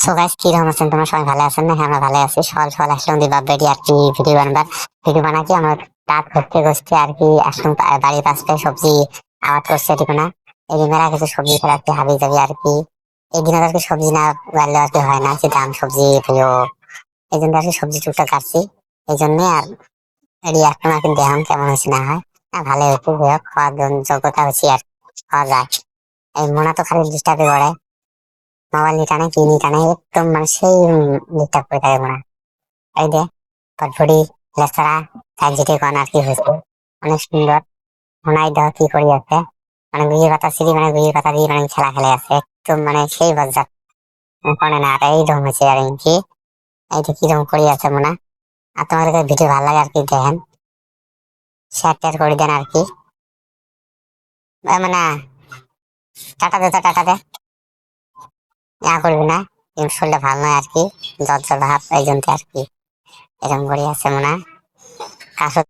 So guys, কি রকম আছেন তোমরা? সবাই ভালো আছেন না? হ্যাঁ, আমরা ভালো আছি। সকাল সকাল আসলাম দিবাব বেডি আর কি ভিডিও বানাবার। ভিডিও বানা কি আমার রাত ঘুরতে ঘুরতে আর কি আসলাম বাড়ির পাশে সবজি আবাদ করছে এটুকু না। এই যে মেলা কিছু সবজি ফেলে আর কি হাবি যাবি আর কি। এই দিনে আর কি সবজি না বাড়লে আর কি হয় না, যে দাম সবজি প্রিয়। এই জন্য আর কি সবজি টুকটাক কাটছি। এই জন্য আর এটি এখন আর কি দেখাম কেমন হয়েছে না হয়। হ্যাঁ, ভালো হয়েছে, যাই হোক, খাওয়ার যোগ্যতা হচ্ছে আর খাওয়া যায়। এই মোনা তো খালি ডিস্টার্বে করে, মোবাইল নিয়ে টানে কি নিয়ে টানে, একদম মানে সেই ডিস্টার্ব করে থাকে মোনা। এই যে পটফুটি লেচড়া চার যেটি কোন আর কি হয়েছে, অনেক সুন্দর। মনে দেহ কি করি আছে, মানে গুইয়ের কথা সিঁড়ি, মানে গুইয়ের কথা দিয়ে মানে খেলা খেলে আছে একদম, মানে সেই বজ্জাত করে না। আর এই রকম হয়েছে আর কি, এইটা কিরকম করি আছে মনে। আর তোমাদের কাছে ভিডিও ভালো লাগে আর কি দেখেন, শেয়ার টেয়ার করে দেন আর কি। মানে টাটা দে তো, টাটা দে, ইয়া করবি না, শরীরটা ভালো নয় আর কি, জ্বর জ্বর ভাব, এই জন্য আর কি এরকম করে আছে মনে। কাশো